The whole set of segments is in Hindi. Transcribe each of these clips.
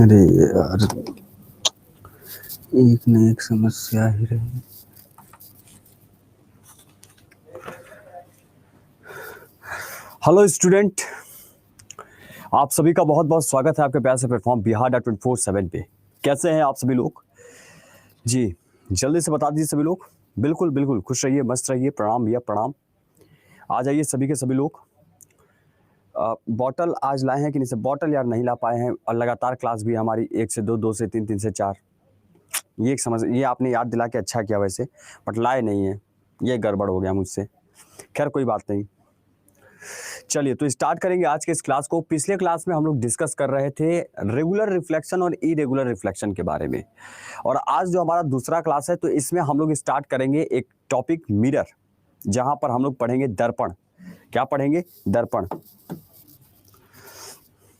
अरे यार, एक न एक समस्या ही रही। हेलो स्टूडेंट, आप सभी का बहुत बहुत स्वागत है आपके प्यार से प्लेटफॉर्म बिहार.24/7 पे। कैसे हैं आप सभी लोग? जी जल्दी से बता दीजिए सभी लोग। बिल्कुल बिल्कुल खुश रहिए, मस्त रहिए। प्रणाम भैया, प्रणाम। आ जाइए सभी के सभी लोग। बॉटल आज लाए हैं कि नहीं सर? बॉटल यार नहीं ला पाए हैं, और लगातार क्लास भी हमारी 1 से 2, 2 से 3, 3 से 4। ये एक समझ, ये आपने याद दिला के अच्छा किया वैसे, बट लाए नहीं है, ये गड़बड़ हो गया मुझसे। खैर कोई बात नहीं, चलिए तो स्टार्ट करेंगे आज के इस क्लास को। पिछले क्लास में हम लोग डिस्कस कर रहे थे रेगुलर रिफ्लेक्शन और इरेगुलर रिफ्लेक्शन के बारे में, और आज जो हमारा दूसरा क्लास है तो इसमें हम लोग स्टार्ट करेंगे एक टॉपिक मिरर, जहां पर हम लोग पढ़ेंगे दर्पण। क्या पढ़ेंगे? दर्पण।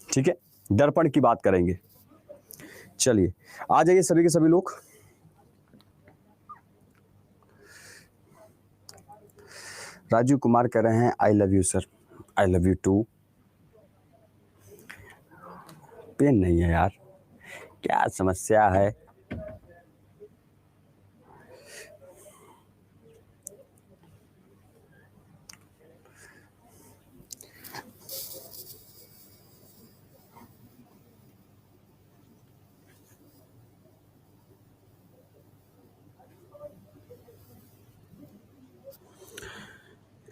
ठीक है, दर्पण की बात करेंगे। चलिए आ जाइए सभी के सभी लोग। राजीव कुमार कह रहे हैं I love you sir. I love you too. Pen नहीं है यार, क्या समस्या है?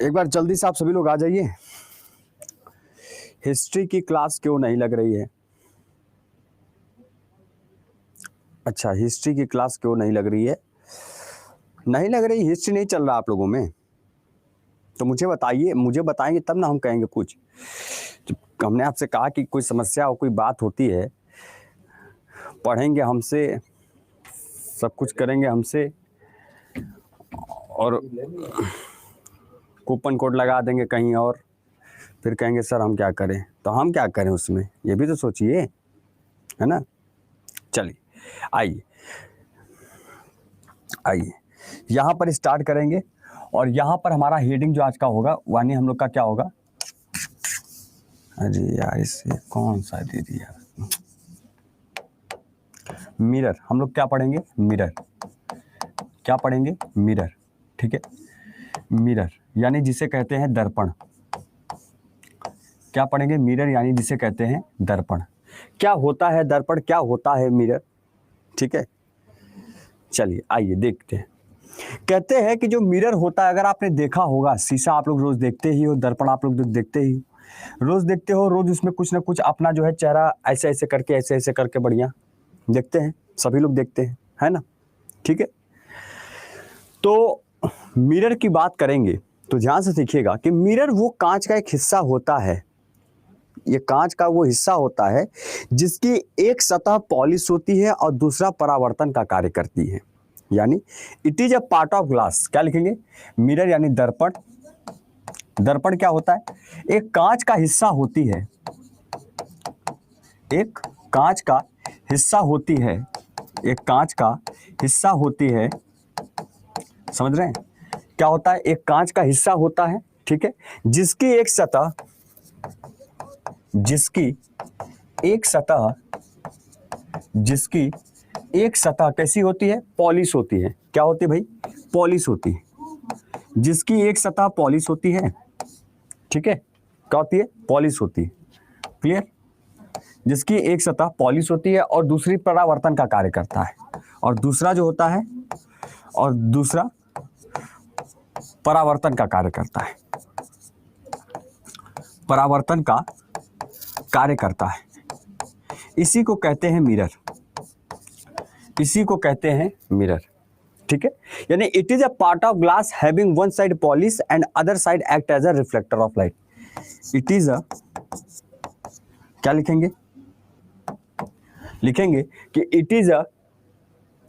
एक बार जल्दी से आप सभी लोग आ जाइए। हिस्ट्री की क्लास क्यों नहीं लग रही है? अच्छा, हिस्ट्री की क्लास क्यों नहीं लग रही है? नहीं लग रही, हिस्ट्री नहीं चल रहा आप लोगों में? तो मुझे बताइए, मुझे बताएंगे तब ना हम कहेंगे कुछ। हमने आपसे कहा कि कोई समस्या हो, कोई बात होती है, पढ़ेंगे हमसे, सब कुछ करेंगे हमसे, और कूपन कोड लगा देंगे कहीं और, फिर कहेंगे सर हम क्या करें। तो हम क्या करें उसमें, ये भी तो सोचिए, है ना। चलिए आइए आइए, यहाँ पर स्टार्ट करेंगे, और यहाँ पर हमारा हेडिंग जो आज का होगा वानी हम लोग का क्या होगा? अरे यार इसे कौन सा दे दिया? मिरर। हम लोग क्या पढ़ेंगे? मिरर। क्या पढ़ेंगे? मिरर। ठीक है, मिरर यानी जिसे कहते हैं दर्पण। क्या पढ़ेंगे? मिरर यानी जिसे कहते हैं दर्पण। क्या होता है दर्पण, क्या होता है मिरर? ठीक है, चलिए आइए देखते हैं। कहते हैं कि जो मिरर होता है, अगर आपने देखा होगा, शीशा आप लोग रोज देखते ही हो, दर्पण आप लोग देखते ही रोज देखते हो, रोज उसमें कुछ ना कुछ अपना जो है चेहरा ऐसे ऐसे करके बढ़िया देखते हैं, सभी लोग देखते हैं, है ना। ठीक है, तो मिरर की बात करेंगे तो ध्यान से देखिएगा कि मिरर वो कांच का एक हिस्सा होता है, ये कांच का वो हिस्सा होता है जिसकी एक सतह पॉलिश होती है और दूसरा परावर्तन का कार्य करती है, यानी it is a part of glass. क्या लिखेंगे? मिरर यानी दर्पण। दर्पण क्या होता है? एक कांच का हिस्सा होती है, एक कांच का हिस्सा होती है, एक कांच का हिस्सा होती है, समझ रहे हैं? क्या होता है? एक कांच का हिस्सा होता है, ठीक है, जिसकी एक सतह कैसी होती है? पॉलिश होती है। क्या होती है भाई? पॉलिश होती है, जिसकी एक सतह पॉलिश होती है। ठीक है, क्या होती है? पॉलिश होती है। क्लियर? जिसकी एक सतह पॉलिश होती है और दूसरी परावर्तन का कार्य करता है, और दूसरा जो होता है, और दूसरा परावर्तन का कार्य करता है, परावर्तन का कार्य करता है। इसी को कहते हैं मिरर, इसी को कहते हैं मिरर। ठीक है, यानी it is a part of glass having one side polish and other side act as a reflector of light. It is a, क्या लिखेंगे? लिखेंगे कि it is a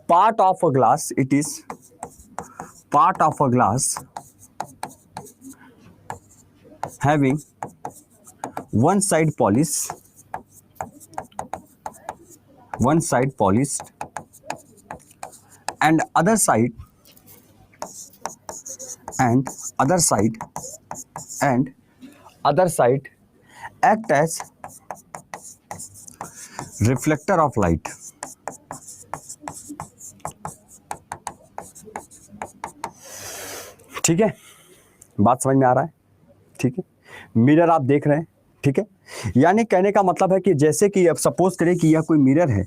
part of a glass, it is part of a glass having one side polished and other side act as reflector of light। ठीक है, बात समझ में आ रहा है? ठीक है, मिरर आप देख रहे हैं, ठीक है, यानी कहने का मतलब है कि जैसे कि अब सपोज करें कि यह कोई मिरर है,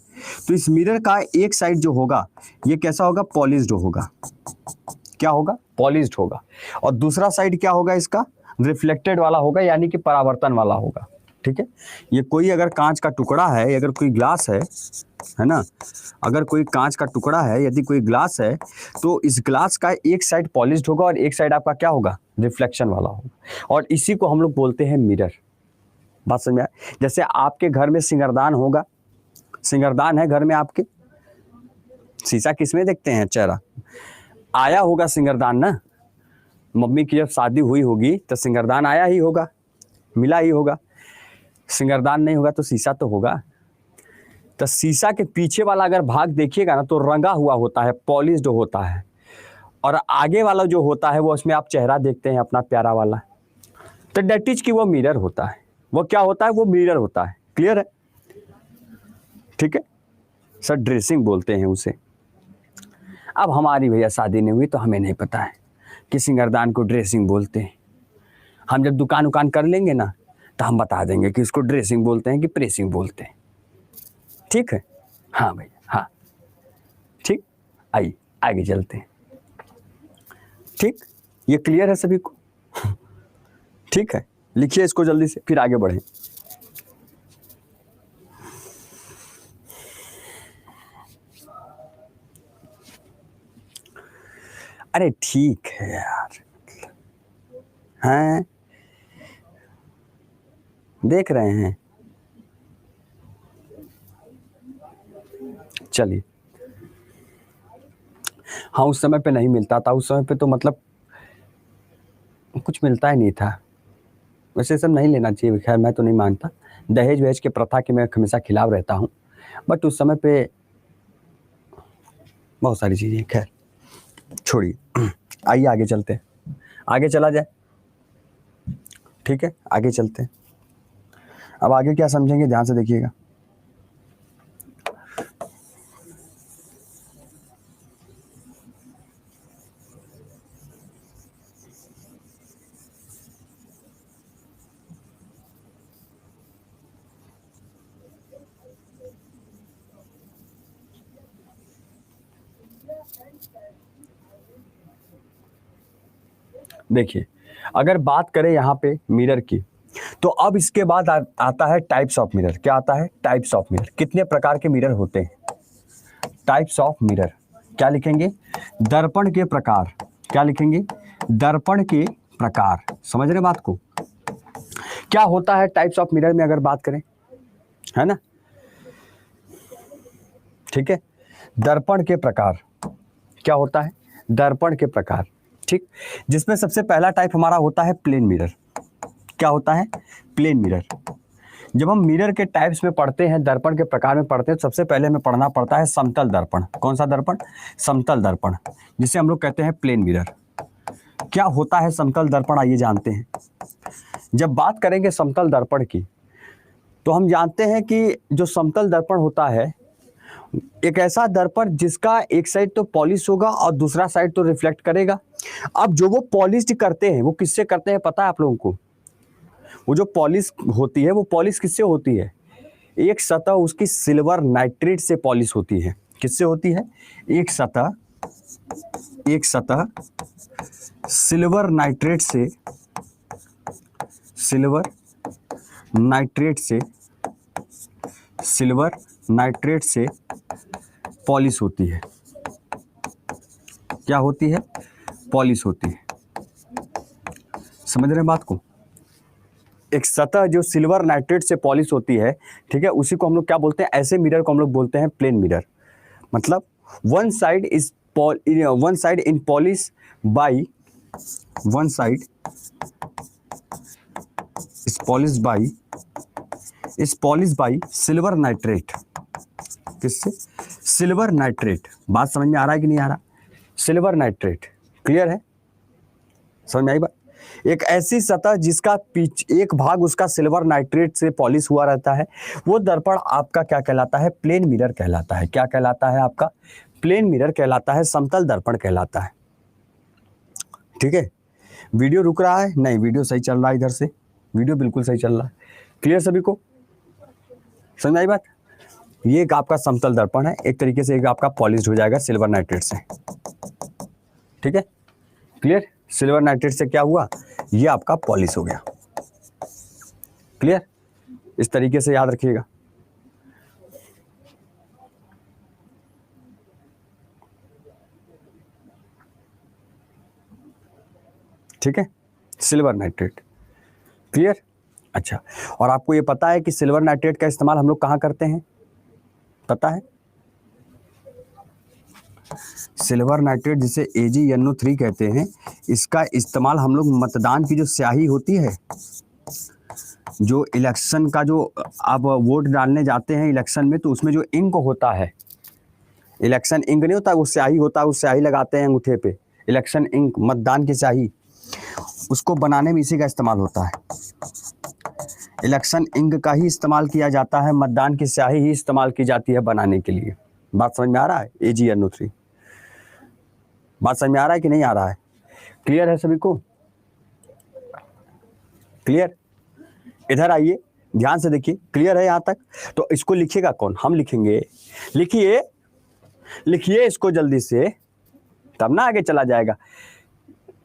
तो इस मिरर का एक साइड जो होगा ये कैसा होगा? पॉलिश्ड होगा। क्या होगा? पॉलिश्ड होगा। और दूसरा साइड क्या होगा इसका? रिफ्लेक्टेड वाला होगा, यानी कि परावर्तन वाला होगा। ठीक है, ये कोई अगर कांच का टुकड़ा है, अगर कोई ग्लास है ना, अगर कोई कांच का टुकड़ा है, यदि कोई ग्लास है, तो इस ग्लास का एक साइड पॉलिश्ड होगा और एक साइड आपका क्या होगा, रिफ्लेक्शन वाला होगा, और इसी को हम लोग बोलते हैं मिरर। बात समझ में आया? जैसे आपके घर में सिंगारदान होगा, सिंगारदान है घर में आपके, शीशा किसमें देखते हैं, चेहरा आया होगा सिंगारदान ना, मम्मी की जब शादी हुई होगी तो सिंगारदान आया ही होगा, मिला ही होगा। सिंगारदान नहीं होगा तो शीशा तो होगा। तो शीशा के पीछे वाला अगर भाग देखिएगा ना तो रंगा हुआ होता है, पॉलिश्ड होता है, और आगे वाला जो होता है वो उसमें आप चेहरा देखते हैं अपना प्यारा वाला, तो डेट इज की वो मिरर होता है। वो क्या होता है, वो मिरर होता है। क्लियर है? ठीक है सर, ड्रेसिंग बोलते हैं उसे। अब हमारी भैया शादी नहीं हुई तो हमें नहीं पता है कि सिंगारदान को ड्रेसिंग बोलते हैं। हम जब दुकान उकान कर लेंगे ना तो हम बता देंगे कि इसको ड्रेसिंग बोलते हैं कि प्रेसिंग बोलते हैं। ठीक है? हाँ भैया, हाँ ठीक, आइए आगे चलते हैं। ठीक, ये क्लियर है सभी को? ठीक है, लिखिए इसको जल्दी से, फिर आगे बढ़ें। अरे ठीक है यार, हैं देख रहे हैं, चलिए। हाँ, उस समय पे नहीं मिलता था, उस समय पे तो मतलब कुछ मिलता ही नहीं था। वैसे सब नहीं लेना चाहिए, खैर मैं तो नहीं मानता, दहेज वहेज के प्रथा के मैं हमेशा खिलाफ रहता हूँ, बट उस समय पे बहुत सारी चीज़ें, खैर छोड़िए। आइए आगे चलते हैं, आगे चला जाए। ठीक है, आगे चलते हैं। अब आगे क्या समझेंगे, ध्यान से देखिएगा। देखिए, अगर बात करें यहाँ पे मिरर की, तो अब इसके बाद आता है टाइप्स ऑफ मिरर। क्या आता है? Types of mirror. कितने प्रकार के मिरर होते हैं? Types of mirror. क्या लिखेंगे? दर्पण के प्रकार। क्या लिखेंगे? दर्पण के प्रकार। समझ रहे बात को? क्या होता है टाइप्स ऑफ मिरर में अगर बात करें, है ना? ठीक है, दर्पण के प्रकार। क्या होता है? दर्पण के प्रकार। ठीक, जिसमें सबसे पहला टाइप हमारा होता है प्लेन मिरर। क्या होता है? Plane mirror. जब हम मिरर के टाइप्स में पढ़ते हैं, दर्पण के प्रकार में पढ़ते हैं, तो सबसे पहले हमें पढ़ना पड़ता है समतल दर्पण। कौन सा दर्पण? समतल दर्पण, जिसे हम लोग कहते हैं प्लेन मिरर। क्या होता है समतल दर्पण, आइए जानते हैं। जब बात करेंगे समतल दर्पण की, तो हम जानते हैं कि जो समतल दर्पण होता है, एक ऐसा दर्पण जिसका एक साइड तो पॉलिश होगा और दूसरा साइड तो रिफ्लेक्ट करेगा। अब जो वो पॉलिश करते हैं, वो किससे करते हैं पता है आप लोगों को? वो जो पॉलिश होती है, वो पॉलिश किससे होती है? एक सतह उसकी सिल्वर नाइट्रेट से पॉलिश होती है। किससे होती है? एक सतह सिल्वर नाइट्रेट से, सिल्वर नाइट्रेट से पॉलिश होती है। क्या होती है? पॉलिश होती है। समझ रहे हैं बात को? एक सतह जो सिल्वर नाइट्रेट से पॉलिश होती है, ठीक है, उसी को हम लोग क्या बोलते हैं? ऐसे मिरर को हम लोग बोलते हैं प्लेन मिरर। मतलब one side in polish by, one side is polish by silver nitrate. किससे? Silver nitrate. बात समझ में आ रहा है कि नहीं आ रहा? Silver nitrate. क्लियर है? समझ में आई बात? एक ऐसी सतह जिसका एक भाग उसका सिल्वर नाइट्रेट से पॉलिश हुआ रहता है, वो दर्पण आपका क्या कहलाता है? प्लेन मिरर कहलाता है। क्या कहलाता है आपका? प्लेन मिरर कहलाता है, समतल दर्पण कहलाता है। ठीक है, वीडियो रुक रहा है? नहीं, वीडियो सही चल रहा है, इधर से वीडियो बिल्कुल सही चल रहा है। क्लियर सभी को? समझ आई बात? ये एक आपका समतल दर्पण है, एक तरीके से एक आपका पॉलिश हो जाएगा सिल्वर नाइट्रेट से। ठीक है, क्लियर? सिल्वर नाइट्रेट से क्या हुआ? ये आपका पॉलिश हो गया। क्लियर? इस तरीके से याद रखिएगा। ठीक है, सिल्वर नाइट्रेट। क्लियर? अच्छा, और आपको ये पता है कि सिल्वर नाइट्रेट का इस्तेमाल हम लोग कहाँ करते हैं? पता है? सिल्वर नाइट्रेट जिसे AgNO3 कहते हैं, इसका इस्तेमाल हम लोग मतदान की जो स्याही होती है, जो इलेक्शन का जो आप वोट डालने जाते हैं इलेक्शन में, तो उसमें जो इंक होता है, इलेक्शन इंक नहीं होता, वो स्याही होता है, वो स्याही लगाते हैं अंगूठे पे, इलेक्शन इंक, मतदान की स्याही, उसको बनाने में इसी का इस्तेमाल होता है। इलेक्शन इंक का ही इस्तेमाल किया जाता है, मतदान की स्याही ही इस्तेमाल की जाती है बनाने के लिए। बात समझ में आ रहा है? AgNO3 बात समझ में आ रहा है कि नहीं आ रहा है? क्लियर है सभी को? क्लियर? इधर आइए, ध्यान से देखिए, क्लियर है यहाँ तक? तो इसको लिखिएगा कौन? हम लिखेंगे। लिखिए, लिखिए इसको जल्दी से, तब ना आगे चला जाएगा।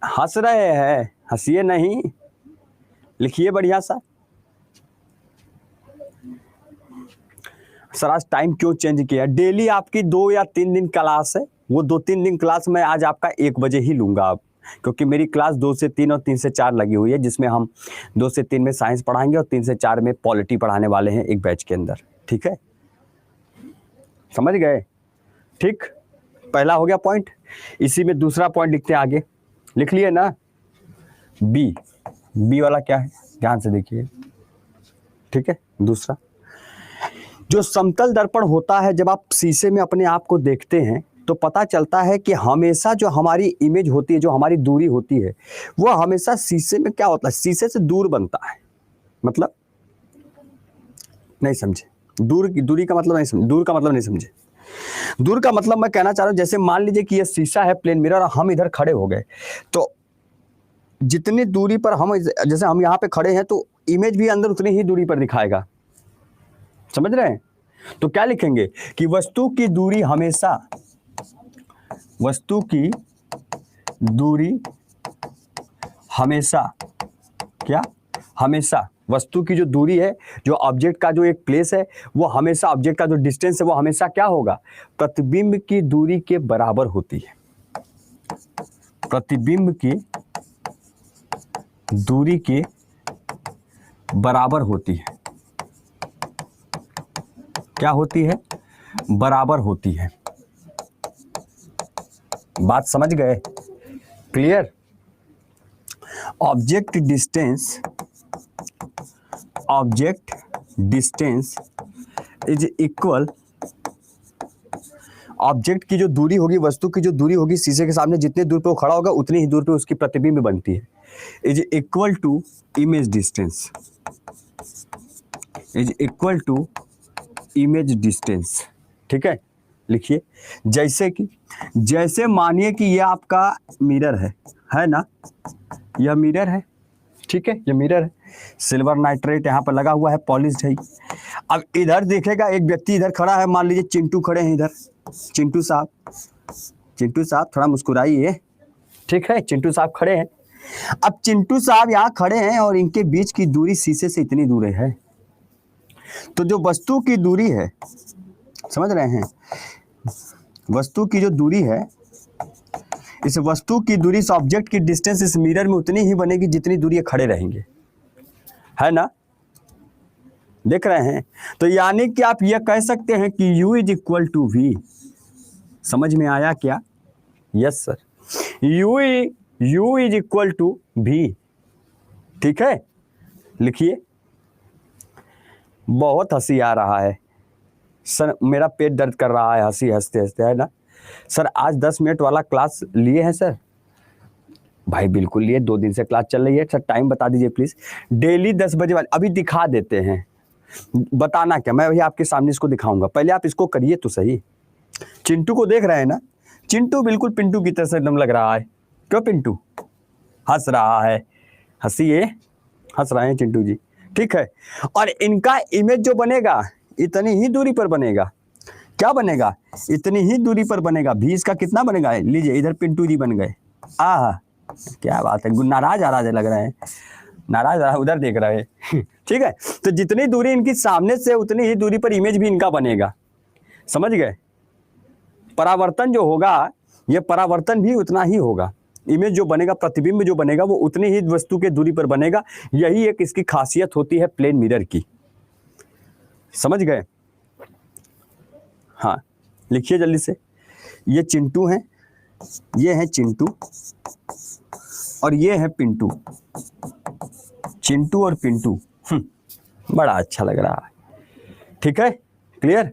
हंस रहे हैं, हंसिए नहीं, लिखिए बढ़िया सा। सर आज टाइम क्यों चेंज किया? डेली आपकी 2 या 3 दिन क्लास है, वो 2-3 दिन क्लास मैं आज आपका 1 बजे ही लूंगा अब, क्योंकि मेरी क्लास 2 से 3 और 3 से 4 लगी हुई है, जिसमें हम 2 से 3 में साइंस पढ़ाएंगे और 3 से 4 में पॉलिटी पढ़ाने वाले हैं एक बैच के अंदर। ठीक है, समझ गए? ठीक, पहला हो गया पॉइंट। इसी में दूसरा पॉइंट लिखते हैं आगे। लिख लिए ना? बी वाला क्या है, ध्यान से देखिए। ठीक है, दूसरा जो समतल दर्पण होता है, जब आप शीशे में अपने आप को देखते हैं तो पता चलता है कि हमेशा जो हमारी इमेज होती है, जो हमारी दूरी होती है, वो हमेशा शीशे में क्या होता है, शीशे से दूर बनता है। मतलब नहीं समझे? दूरी का मतलब नहीं समझे, दूर का मतलब नहीं समझे। दूर का मतलब मैं कहना चाह रहा हूं, जैसे मान लीजिए कि ये शीशा है, प्लेन मिरर, और हम इधर खड़े हो गए, तो जितनी दूरी पर हम, जैसे हम यहाँ पे खड़े हैं, तो इमेज भी अंदर उतनी ही दूरी पर दिखाएगा। समझ रहे हैं? तो क्या लिखेंगे कि वस्तु की दूरी हमेशा, वस्तु की दूरी हमेशा, क्या? हमेशा वस्तु की जो दूरी है, जो ऑब्जेक्ट का जो एक प्लेस है, वो हमेशा, ऑब्जेक्ट का जो डिस्टेंस है, वो हमेशा क्या होगा? प्रतिबिंब की दूरी के बराबर होती है। प्रतिबिंब की दूरी के बराबर होती है। क्या होती है? बराबर होती है। बात समझ गए? Clear? Object distance is equal, object की जो दूरी होगी, वस्तु की जो दूरी होगी शीशे के सामने, जितने दूर पे वो खड़ा होगा उतनी ही दूर पे उसकी प्रतिबिंब बनती है, is equal to image distance, is equal to image distance. ठीक है, लिखिए। जैसे मानिए कि ये आपका मिरर है ना, यह मिरर है। ठीक है, ये मिरर है, सिल्वर नाइट्रेट यहाँ पर लगा हुआ है, पॉलिश्ड है। अब इधर देखेगा एक व्यक्ति इधर खड़ा है, मान लीजिए चिंटू खड़े हैं इधर, चिंटू साहब थोड़ा मुस्कुराइए। ठीक है, चिंटू साहब खड़े हैं। अब चिंटू साहब यहाँ खड़े हैं और इनके बीच की दूरी शीशे से इतनी दूर है, तो जो वस्तु की दूरी है, समझ रहे हैं, वस्तु की जो दूरी है, इस वस्तु की दूरी से ऑब्जेक्ट की डिस्टेंस इस मिरर में उतनी ही बनेगी जितनी दूरी ये खड़े रहेंगे, है ना? देख रहे हैं? तो यानी कि आप ये कह सकते हैं कि U is equal to V। समझ में आया क्या? Yes sir, U is equal to V। ठीक है, लिखिए। बहुत हंसी आ रहा है सर, मेरा पेट दर्द कर रहा है हंसी हंसते हंसते, है ना सर? आज 10 मिनट वाला क्लास लिए हैं सर? भाई बिल्कुल लिए, 2 दिन से क्लास चल रही है सर। टाइम बता दीजिए प्लीज। डेली 10 बजे वाले, अभी दिखा देते हैं। बताना क्या, मैं वही आपके सामने इसको दिखाऊंगा। पहले आप इसको करिए तो सही। चिंटू को देख रहे हैं ना? चिंटू बिल्कुल पिंटू की तरह से एकदम लग रहा है। क्यों पिंटू हंस रहा है? हंसिए, हंस रहे हैं चिंटू जी। ठीक है, और इनका इमेज जो बनेगा इतनी ही दूरी पर बनेगा। क्या बनेगा? इतनी ही दूरी पर बनेगा। भी इसका कितना बनेगा? लीजिए, इधर पिंटू जी बन गए। क्या बात है, नाराज आराज लग रहे हैं, नाराज उधर देख रहे हैं। ठीक है, तो जितनी दूरी इनकी सामने से उतनी ही दूरी पर इमेज भी इनका बनेगा, समझ गए। परावर्तन जो होगा, ये परावर्तन भी उतना ही होगा, इमेज जो बनेगा, प्रतिबिंब जो बनेगा वो उतनी ही वस्तु के दूरी पर बनेगा। यही एक इसकी खासियत होती है प्लेन मिरर की, समझ गए। हाँ, लिखिए जल्दी से। ये चिंटू हैं, ये है चिंटू और ये है पिंटू, चिंटू और पिंटू। बड़ा अच्छा लग रहा है, ठीक है, क्लियर।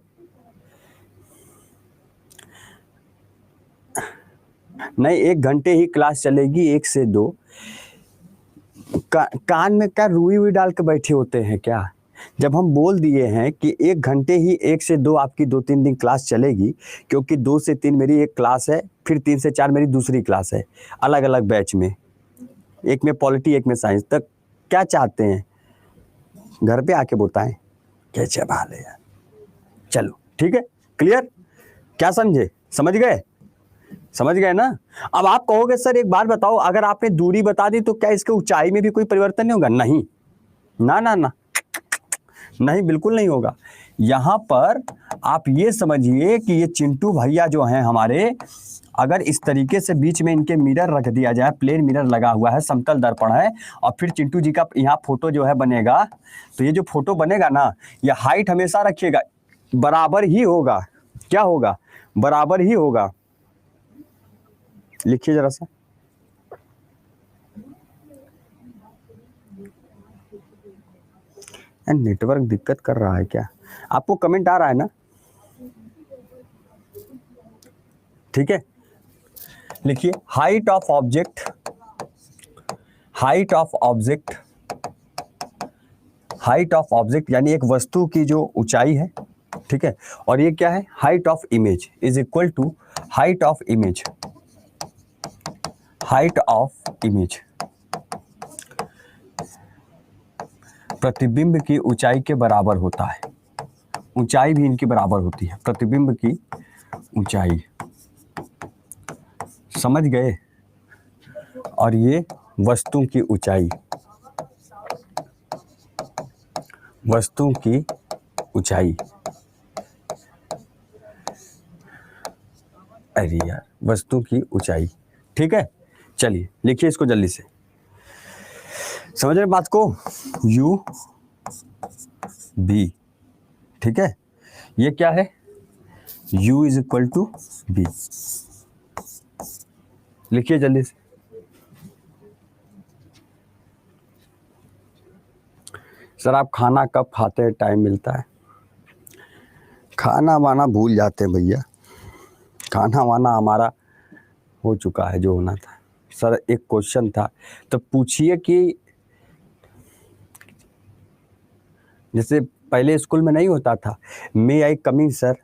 नहीं, 1 घंटे ही क्लास चलेगी, 1 से 2। कान में क्या रुई हुई डाल के बैठे होते हैं क्या? जब हम बोल दिए हैं कि 1 घंटे ही 1 से 2 आपकी 2-3 दिन क्लास चलेगी, क्योंकि 2 से 3 मेरी एक क्लास है, फिर 3 से 4 मेरी दूसरी क्लास है, अलग अलग बैच में, एक में पॉलिटी एक में साइंस। तक क्या चाहते हैं, घर पे आके बताएं कैसे हाल है यार। चलो ठीक है, क्लियर, क्या समझे, समझ गए, समझ गए ना। अब आप कहोगे सर एक बात बताओ, अगर आपने दूरी बता दी तो क्या इसके ऊंचाई में भी कोई परिवर्तन नहीं होगा? नहीं, ना ना ना, नहीं, बिल्कुल नहीं होगा। यहां पर आप ये समझिए कि ये चिंटू भैया जो हैं हमारे, अगर इस तरीके से बीच में इनके मिरर रख दिया जाए, प्लेन मिरर लगा हुआ है, समतल दर्पण है, और फिर चिंटू जी का यहाँ फोटो जो है बनेगा, तो ये जो फोटो बनेगा ना, ये हाइट हमेशा रखिएगा बराबर ही होगा। क्या होगा? बराबर ही होगा। लिखिए जरा सा। नेटवर्क दिक्कत कर रहा है क्या? आपको कमेंट आ रहा है ना? ठीक है, लिखिए height of object, height of object, height of object यानी एक वस्तु की जो ऊंचाई है, ठीक है, और ये क्या है? Height of image is equal to height of image, height of image, प्रतिबिंब की ऊंचाई के बराबर होता है। ऊंचाई भी इनकी बराबर होती है, प्रतिबिंब की ऊंचाई, समझ गए। और ये वस्तु की ऊंचाई, वस्तु की ऊंचाई, अरे यार, वस्तु की ऊंचाई, ठीक है। चलिए लिखिए इसको जल्दी से, समझ रहे बात को, यू बी, ठीक है। ये क्या है? u is equal to b, लिखिए जल्दी से। सर आप खाना कब खाते हैं, टाइम मिलता है? खाना वाना भूल जाते हैं भैया, खाना वाना हमारा हो चुका है जो होना था। सर एक क्वेश्चन था, तो पूछिए कि जैसे पहले स्कूल में नहीं होता था, मे आई कम इन सर,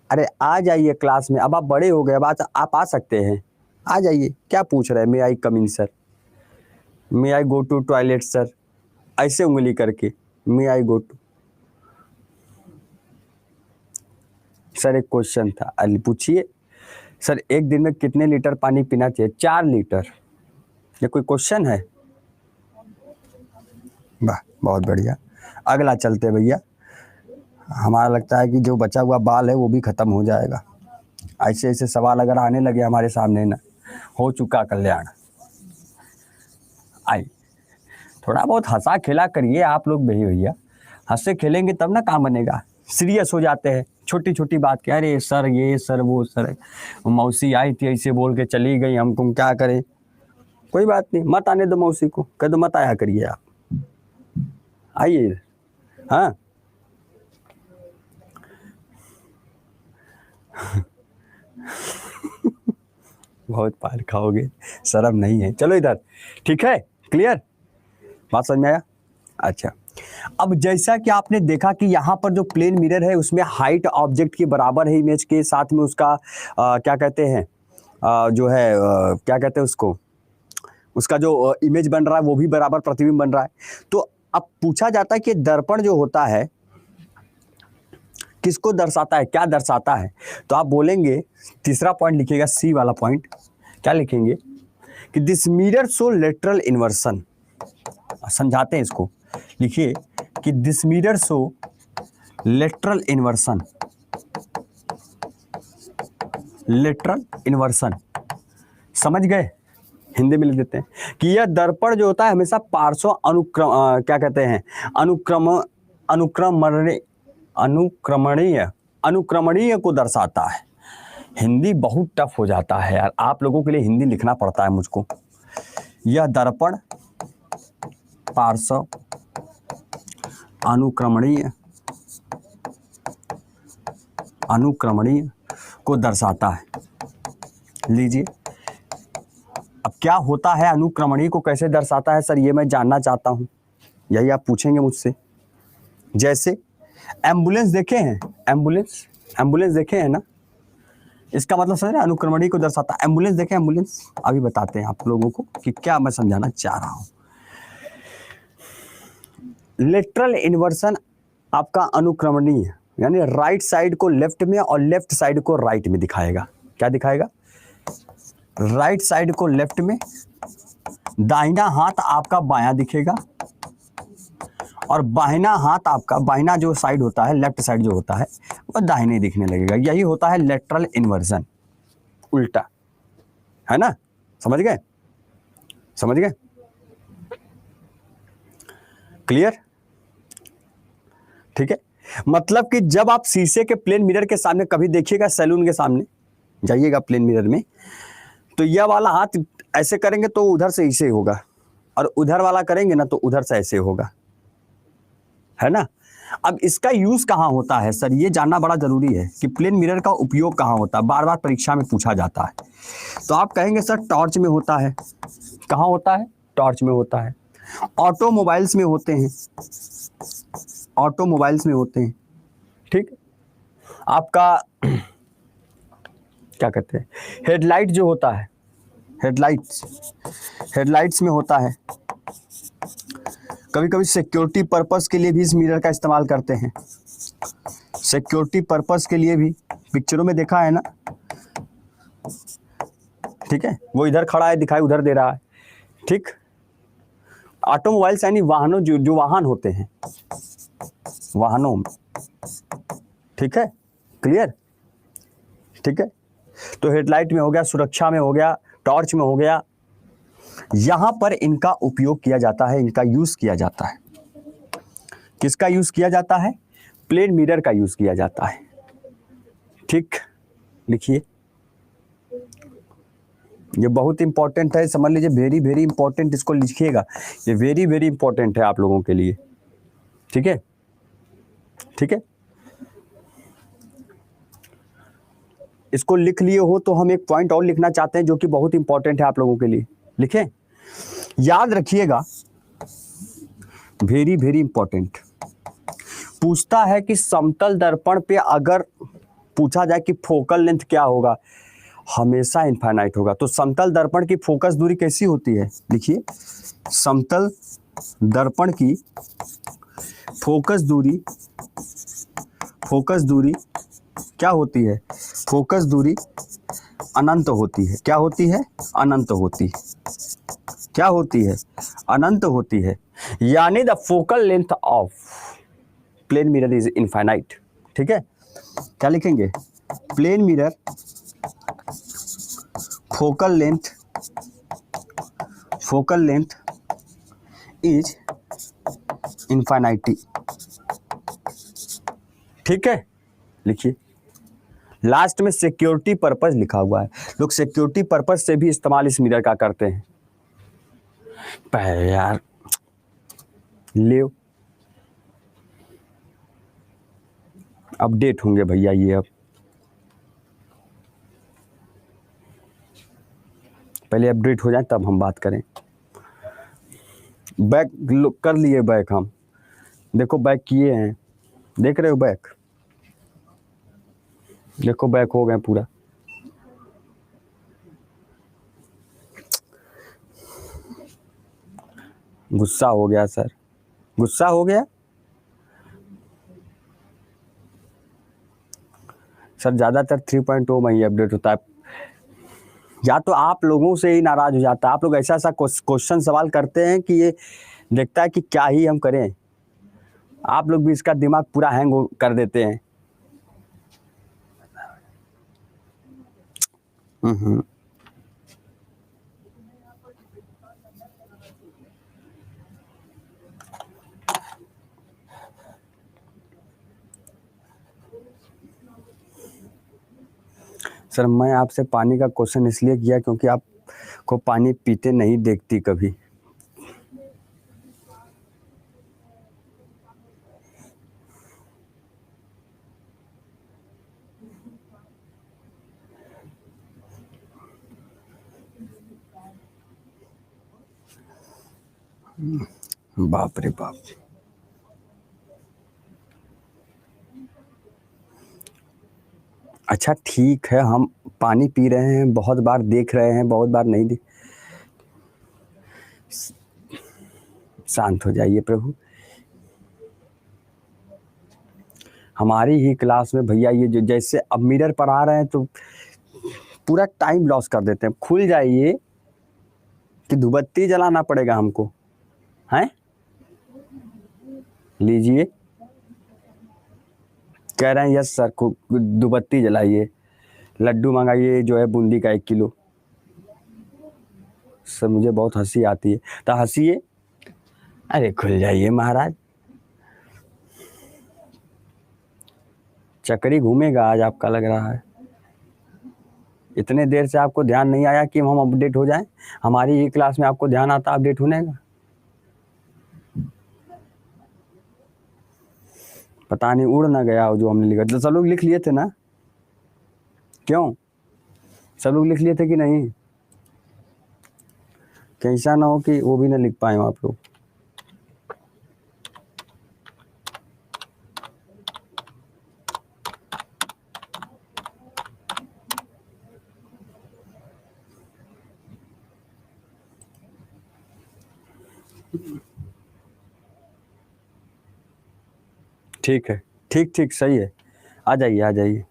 अरे आ जाइए क्लास में, अब आप बड़े हो गए, अब आप आ सकते हैं, आ जाइए, क्या पूछ रहे हैं? May I come in sir, may I go to toilet sir, ऐसे उंगली करके may I go to. Sir एक क्वेश्चन था, पूछिए। सर एक दिन में कितने लीटर पानी पीना चाहिए? 4 लीटर। ये कोई क्वेश्चन है? वाह, बहुत बढ़िया। अगला चलते भैया, हमारा लगता है कि जो बचा हुआ बाल है वो भी खत्म हो जाएगा। ऐसे ऐसे सवाल अगर आने लगे हमारे सामने ना, हो चुका कल्याण। आई, थोड़ा बहुत हंसा खेला करिए आप लोग भी भैया, हंसे खेलेंगे तब ना काम बनेगा। सीरियस हो जाते हैं छोटी छोटी बात के, अरे सर ये सर वो सर, मौसी आई थी ऐसे बोल के चली गई, हमको क्या करें? कोई बात नहीं, मत आने दो मौसी को, कह दो मत आया करिए आप, आइए। हाँ बहुत पार खाओगे, शर्म नहीं है। चलो इधर, ठीक है, क्लियर, बात समझ में आया? अच्छा, अब जैसा कि आपने देखा कि यहाँ पर जो प्लेन मिरर है उसमें हाइट ऑब्जेक्ट के बराबर है इमेज के, साथ में उसका क्या कहते हैं, जो है क्या कहते हैं उसको, उसका जो इमेज बन रहा है वो भी बराबर प्रतिबिंब बन रहा है। तो अब पूछा जाता है कि दर्पण जो होता है किसको दर्शाता है, क्या दर्शाता है? तो आप बोलेंगे, तीसरा पॉइंट लिखिएगा, सी वाला पॉइंट, क्या लिखेंगे? कि this mirror show lateral inversion, समझाते हैं इसको, लिखिए कि this mirror show lateral inversion, lateral inversion, समझ गए? हिंदी में लिख देते हैं कि यह दर्पण जो होता है हमेशा पार्श्व क्या कहते हैं, अनुक्रमणीय को दर्शाता है। हिंदी बहुत टफ हो जाता है यार, आप लोगों के लिए हिंदी लिखना पड़ता है मुझको। यह दर्पण पार्श्व अनुक्रमणीय को दर्शाता है। लीजिए, अब क्या होता है अनुक्रमणीय को कैसे दर्शाता है सर, ये मैं जानना चाहता हूं, यही आप पूछेंगे मुझसे। जैसे एम्बुलेंस देखे हैं, एम्बुलेंस देखे हैं ना, इसका मतलब समझ रहे, अनुक्रमणीय को दर्शाता है। एम्बुलेंस देखे, एम्बुलेंस अभी बताते हैं आप लोगों को कि क्या मैं समझाना चाह रहा हूं। लेटरल इन्वर्सन आपका अनुक्रमणीय, यानी राइट साइड को लेफ्ट में और लेफ्ट साइड को राइट में दिखाएगा। क्या दिखाएगा? राइट साइड को लेफ्ट में, दाहिना हाथ आपका बायां दिखेगा और बाहिना हाथ आपका, बाहिना जो साइड होता है, लेफ्ट साइड जो होता है वह दाहिने दिखने लगेगा। यही होता है लेटरल इन्वर्जन, उल्टा, है ना? समझ गए? समझ गए? क्लियर? ठीक है, मतलब कि जब आप शीशे के प्लेन मिरर के सामने कभी देखिएगा, सैलून के सामने जाइएगा प्लेन मिरर में, तो यह वाला हाथ ऐसे करेंगे तो उधर से ऐसे होगा, और उधर वाला करेंगे ना तो उधर से ऐसे होगा, है ना? अब इसका यूज कहाँ होता है सर, ये जानना बड़ा जरूरी है कि प्लेन मिरर का उपयोग कहाँ होता है, बार बार परीक्षा में पूछा जाता है। तो आप कहेंगे सर टॉर्च में होता है। कहाँ होता है? टॉर्च में होता है, ऑटोमोबाइल्स में होते हैं, ऑटोमोबाइल्स में होते हैं, ठीक। आपका क्या कहते हैं, हेडलाइट जो होता है, हेडलाइट्स में होता है। कभी कभी सिक्योरिटी पर्पस के लिए भी इस मिरर का इस्तेमाल करते हैं, सिक्योरिटी पर्पस के लिए भी, पिक्चरों में देखा है ना, ठीक है, वो इधर खड़ा है, दिखाई उधर दे रहा है, ठीक। ऑटोमोबाइल्स यानी वाहनों, जो वाहन होते हैं, वाहनों में, ठीक है, क्लियर, ठीक है। तो हेडलाइट में हो गया, सुरक्षा में हो गया, टॉर्च में हो गया, यहां पर इनका उपयोग किया जाता है, इनका यूज किया जाता है। किसका यूज किया जाता है? प्लेन मिरर का यूज किया जाता है, ठीक। लिखिए, ये बहुत इंपॉर्टेंट है, समझ लीजिए, वेरी वेरी इंपॉर्टेंट, इसको लिखिएगा, ये वेरी वेरी इंपॉर्टेंट है आप लोगों के लिए, ठीक है, ठीक है। इसको लिख लिए हो तो हम एक पॉइंट और लिखना चाहते हैं जो कि बहुत इंपॉर्टेंट है आप लोगों के लिए, लिखें, याद रखिएगा, वेरी वेरी इंपॉर्टेंट। पूछता है कि समतल दर्पण पे अगर पूछा जाए कि फोकल लेंथ क्या होगा, हमेशा इनफाइनाइट होगा। तो समतल दर्पण की फोकस दूरी कैसी होती है? लिखिए, समतल दर्पण की फोकस दूरी क्या होती है? फोकस दूरी अनंत होती है। क्या होती है? अनंत होती है। क्या होती है? अनंत होती है। यानी the focal length of plane mirror is infinite, ठीक है। क्या लिखेंगे? Plane mirror focal length is infinity, ठीक है। लिखिए, लास्ट में सिक्योरिटी पर्पस लिखा हुआ है, लोग सिक्योरिटी पर्पस से भी इस्तेमाल इस मिरर का करते हैं। यार ले अपडेट होंगे भैया, ये अब पहले अपडेट हो जाए तब हम बात करें। बैक कर लिए, बैक हम देखो, बैक किए हैं, देख रहे हो बैक, देखो बैक हो गए पूरा। गुस्सा हो गया सर, गुस्सा हो गया सर, ज़्यादातर 3.0 में ही अपडेट होता है। या तो आप लोगों से ही नाराज हो जाता है। आप लोग ऐसा ऐसा क्वेश्चन सवाल करते हैं कि ये देखता है कि क्या ही हम करें। आप लोग भी इसका दिमाग पूरा हैंग कर देते हैं। हम्म। सर मैं आपसे पानी का क्वेश्चन इसलिए किया क्योंकि आपको पानी पीते नहीं देखती कभी। बाप रे बाप। अच्छा ठीक है, हम पानी पी रहे हैं, बहुत बार देख रहे हैं, बहुत बार नहीं देख। शांत हो जाइए प्रभु। हमारी ही क्लास में भैया ये जो जैसे अब मिरर पर आ रहे हैं तो पूरा टाइम लॉस कर देते हैं। खुल जाइए कि धूपबत्ती जलाना पड़ेगा हमको, हैं? लीजिए, कह रहे हैं यस सर, धूपबत्ती जलाइए, लड्डू मंगाइए जो है बूंदी का 1 किलो। सर मुझे बहुत हंसी आती है, तो हंसिए। अरे खुल जाइए महाराज, चक्री घूमेगा आज आपका लग रहा है। इतने देर से आपको ध्यान नहीं आया कि हम अपडेट हो जाएं? हमारी ही क्लास में आपको ध्यान आता अपडेट होने का? पता नहीं उड़ ना गया जो हमने लिखा। तो सब लोग लिख लिए थे ना? क्यों सब लोग लिख लिए थे कि नहीं? कैसा ना हो कि वो भी ना लिख पाए आप लोग। ठीक है, ठीक ठीक सही है। आ जाइए आ जाइए।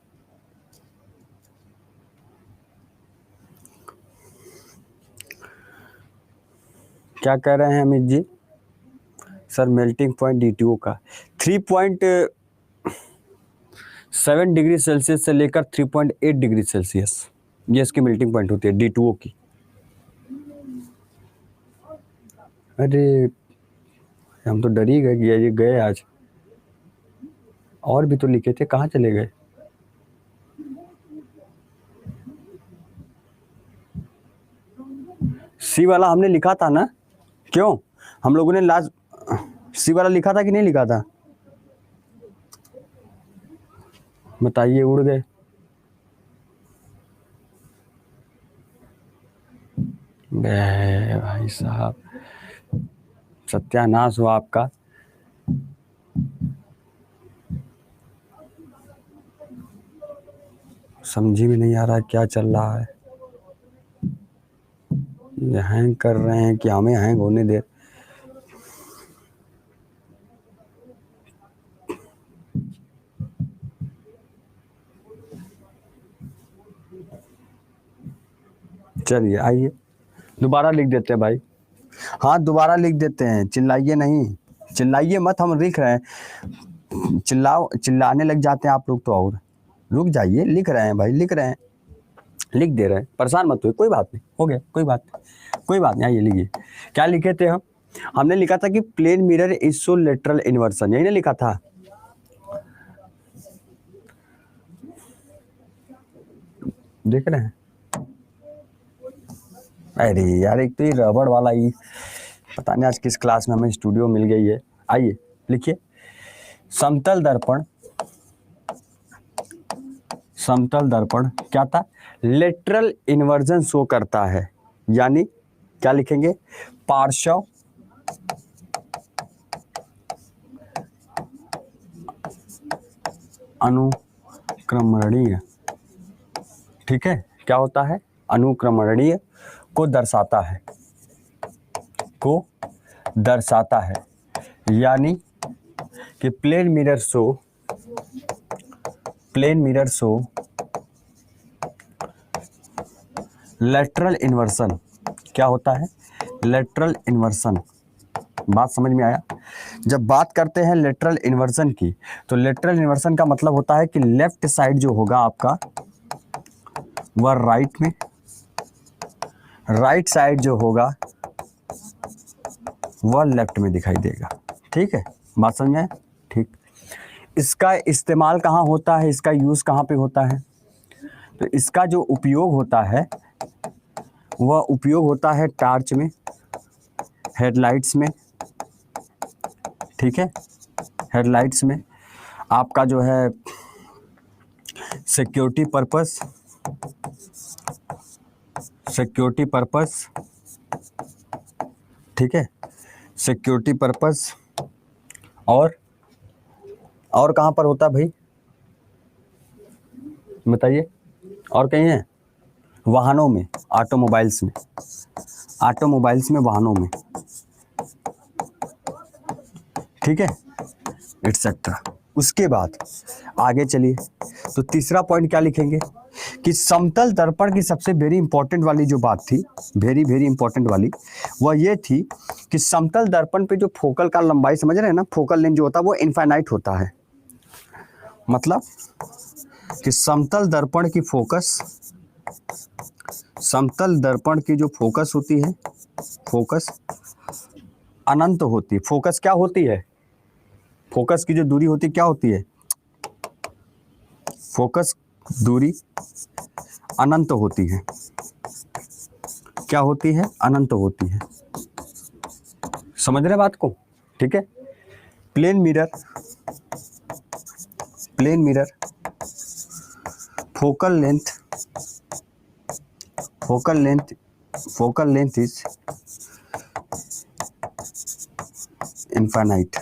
क्या कह रहे हैं Amit ji? Sir melting point DTO का 3.7 डिग्री सेल्सियस से लेकर 3.8 डिग्री सेल्सियस, ये इसकी मेल्टिंग पॉइंट होती है D2O की। अरे हम तो डर ही गए कि ये गए आज। और भी तो लिखे थे, कहाँ चले गए? सी वाला हमने लिखा था ना? क्यों हम लोगों ने लास्ट सी वाला लिखा था कि नहीं लिखा था? बताइए, उड़ गए। भाई साहब सत्यानाश हो आपका। समझी में नहीं आ रहा क्या चल रहा है। ये हैंग कर रहे हैं कि हमें हैंग होने दे। चलिए आइए दोबारा लिख देते हैं भाई। हाँ दोबारा लिख देते हैं, चिल्लाइए नहीं, चिल्लाइए मत, हम लिख रहे हैं। चिल्लाने लग जाते हैं आप लोग तो। और रुक जाइए, लिख रहे हैं भाई, लिख रहे हैं, लिख दे रहे हैं, परेशान मत हुए, कोई बात नहीं, हो गया, कोई बात नहीं, कोई बात नहीं। आइए लिखिए, क्या लिखे थे हम? हमने लिखा था कि प्लेन मिरर इसोलेटरल इन्वर्सन, यही ना लिखा था? देख रहे हैं? अरे यार एक तो ये रबड़ वाला ही, पता नहीं आज किस क्लास में हमें स्टूडियो मिल गई है। आइए लिखिए, समतल दर्पण, समतल दर्पण क्या था? लेटरल इन्वर्जन शो करता है, यानी क्या लिखेंगे? पार्श्व अनुक्रमणीय। ठीक है, क्या होता है? अनुक्रमणीय को दर्शाता है, को दर्शाता है, यानी कि plane mirror show, plane mirror show lateral inversion क्या होता है? लेटरल इन्वर्सन, बात समझ में आया? जब बात करते हैं लेटरल इन्वर्सन की, तो लेटरल इन्वर्सन का मतलब होता है कि लेफ्ट साइड जो होगा आपका वह राइट में, राइट साइड जो होगा वह लेफ्ट में दिखाई देगा। ठीक है, बात समझ में? ठीक। इसका इस्तेमाल कहाँ होता है, इसका यूज़ कहाँ पे होता है? तो इसका जो उपयोग होता है वह उपयोग होता है टार्च में, हेडलाइट्स में। ठीक है, हेडलाइट्स में आपका जो है सिक्योरिटी पर्पस, सिक्योरिटी पर्पस। ठीक है, सिक्योरिटी पर्पस। और कहाँ पर होता है भाई, बताइए? और कहीं है? वाहनों में, ऑटोमोबाइल्स में, ऑटोमोबाइल्स में, वाहनों में। ठीक है, एटसेट्रा। उसके बाद आगे चलिए, तो तीसरा पॉइंट क्या लिखेंगे कि समतल दर्पण की सबसे वेरी इंपॉर्टेंट वाली जो बात थी, वेरी वेरी इंपॉर्टेंट वाली, वह ये थी कि समतल दर्पण पे जो फोकल का लंबाई, समझ रहे हैं ना, फोकल लेंथ जो होता है वो इनफाइनाइट होता है। मतलब कि समतल दर्पण की फोकस, समतल दर्पण की जो फोकस होती है, फोकस अनंत होती है। फोकस क्या होती है? फोकस की जो दूरी होती है क्या होती है? फोकस दूरी अनंत होती है। क्या होती है? अनंत होती है। समझ रहे बात को? ठीक है। Plane mirror, plane mirror focal length, focal length, focal length is infinite.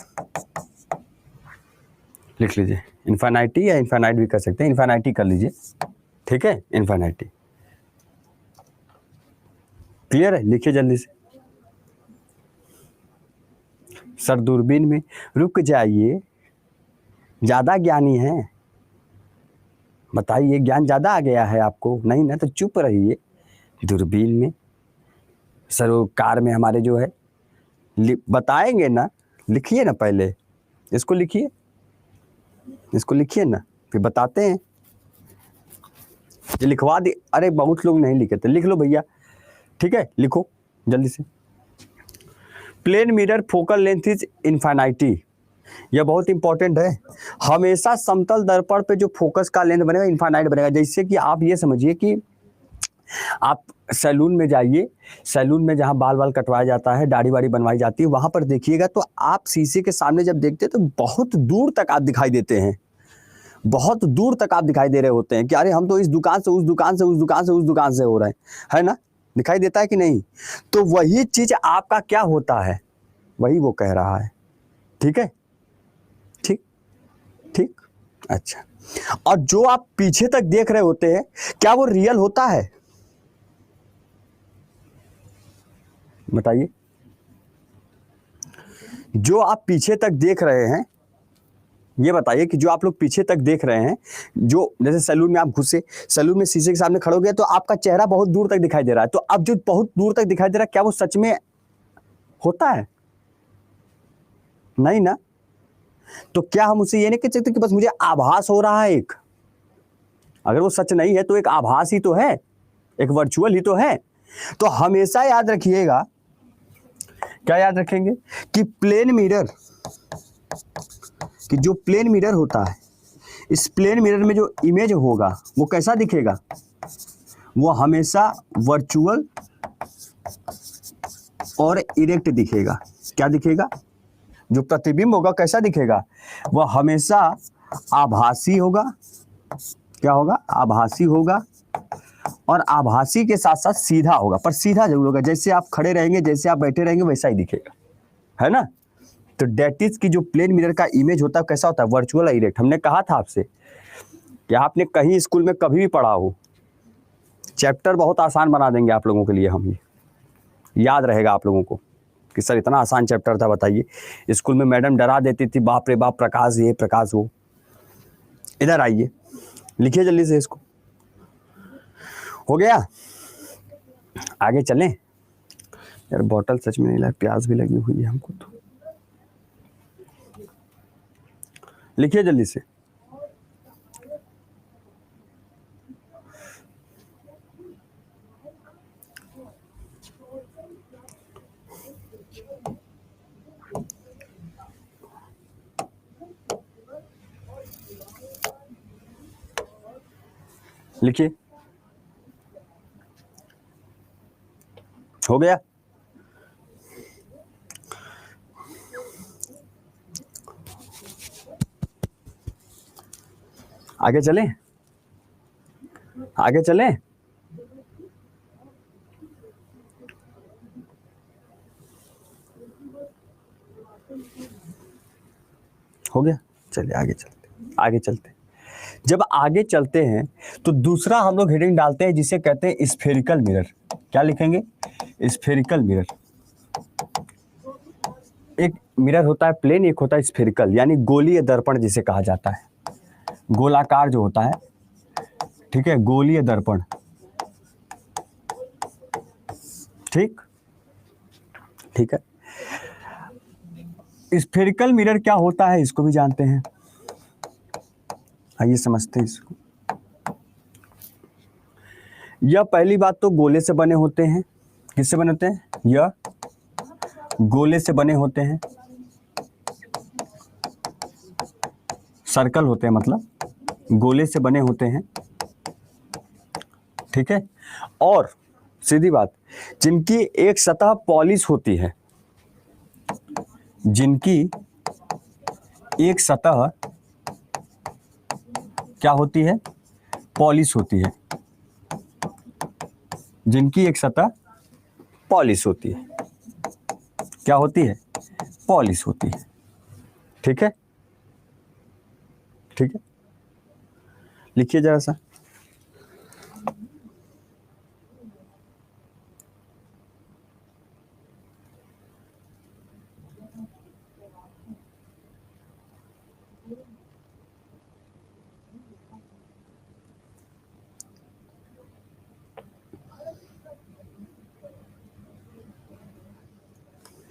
लिख लीजिए, इनफाइनाइटी या इनफाइनाइट भी कर सकते हैं, इनफाइनाइटी कर लीजिए। ठीक है, इनफाइनाइटी। क्लियर है? लिखिए जल्दी से। सर दूरबीन में, रुक जाइए, ज़्यादा ज्ञानी है, बताइए ज्ञान ज़्यादा आ गया है आपको? नहीं ना, तो चुप रहिए। दूरबीन में सर, वो कार में हमारे जो है बताएंगे ना, लिखिए ना पहले, इसको लिखिए, इसको लिखिए ना, फिर बताते हैं। ये लिखवा दे, अरे बहुत लोग नहीं लिखे थे, लिख लो भैया। ठीक है, लिखो जल्दी से। Plane mirror focal length is infinity, यह बहुत इंपॉर्टेंट है। हमेशा समतल दर्पण पे जो फोकस का लेंथ बनेगा इनफाइनाइट बनेगा। जैसे कि आप ये समझिए कि आप सैलून में जाइए, सैलून में जहाँ बाल वाल कटवाया जाता है, दाढ़ी वाड़ी बनवाई जाती है, वहाँ पर देखिएगा तो आप शीशे के सामने जब देखते हैं तो बहुत दूर तक आप दिखाई देते हैं, बहुत दूर तक आप दिखाई दे रहे होते हैं कि अरे हम तो इस दुकान से उस दुकान से, उस दुकान से उस दुकान से हो रहे हैं, है ना? दिखाई देता है कि नहीं? तो वही चीज आपका क्या होता है, वही वो कह रहा है। ठीक है, ठीक ठीक, अच्छा। और जो आप पीछे तक देख रहे होते हैं, क्या वो रियल होता है? बताइए। जो आप पीछे तक देख रहे हैं, ये बताइए कि जो आप लोग पीछे तक देख रहे हैं, जो जैसे सैलून में आप घुसे, सैलून में शीशे के सामने खड़े हो गए तो आपका चेहरा बहुत दूर तक दिखाई दे रहा है। तो अब जो बहुत दूर तक दिखाई दे रहा है, क्या वो सच में होता है? नहीं ना। तो क्या हम उसे ये नहीं कह सकते कि बस मुझे आभास हो रहा है एक? अगर वो सच नहीं है तो एक आभास ही तो है, एक वर्चुअल ही तो है। तो हमेशा याद रखिएगा, क्या याद रखेंगे कि प्लेन मिरर, कि जो प्लेन मिरर होता है, इस प्लेन मिरर में जो इमेज होगा वो कैसा दिखेगा? वो हमेशा वर्चुअल और इरेक्ट दिखेगा। क्या दिखेगा? जो प्रतिबिंब होगा कैसा दिखेगा? वह हमेशा आभासी होगा। क्या होगा? आभासी होगा। और आभासी के साथ साथ सीधा होगा, पर सीधा जरूर होगा। जैसे आप खड़े रहेंगे, जैसे आप बैठे रहेंगे, वैसा ही दिखेगा, है ना? तो डेट इज की जो प्लेन मिरर का इमेज होता है कैसा होता है? Virtual erect. हमने कहा था आपसे कि आपने कहीं स्कूल में कभी भी पढ़ा हो, चैप्टर बहुत आसान बना देंगे आप लोगों के लिए हम, ये याद रहेगा आप लोगों को कि सर इतना आसान चैप्टर था, बताइए। स्कूल में मैडम डरा देती थी, बाप रे बाप, प्रकाश ये प्रकाश वो। इधर आइए, लिखिए जल्दी से इसको। हो गया? आगे चलें यार, बॉटल सच में नहीं लगा, प्यास भी लगी हुई है हमको तो। लिखिए जल्दी से। लिखिए। हो गया? आगे चलें, आगे चलें। हो गया, चलिए आगे चलते, आगे चलते। जब आगे चलते हैं तो दूसरा हम लोग हेडिंग डालते हैं जिसे कहते हैं स्फेरिकल मिरर। क्या लिखेंगे? Spherical mirror. एक मिरर होता है प्लेन, एक होता है स्फेरिकल, यानी गोलीय दर्पण जिसे कहा जाता है, गोलाकार जो होता है, ठीक है, गोलीय दर्पण। ठीक, ठीक है। स्फेरिकल मिरर क्या होता है इसको भी जानते हैं, आइए समझते हैं इसको। यह पहली बात तो गोले से बने होते हैं। किससे बने होते हैं? यह गोले से बने होते हैं, सर्कल होते हैं, मतलब गोले से बने होते हैं, ठीक है। और सीधी बात, जिनकी एक सतह पॉलिश होती है, जिनकी एक सतह क्या होती है? पॉलिश होती है, जिनकी एक सतह पॉलिश होती है। क्या होती है? पॉलिश होती है, ठीक है, ठीक है। लिखिए जरा सा।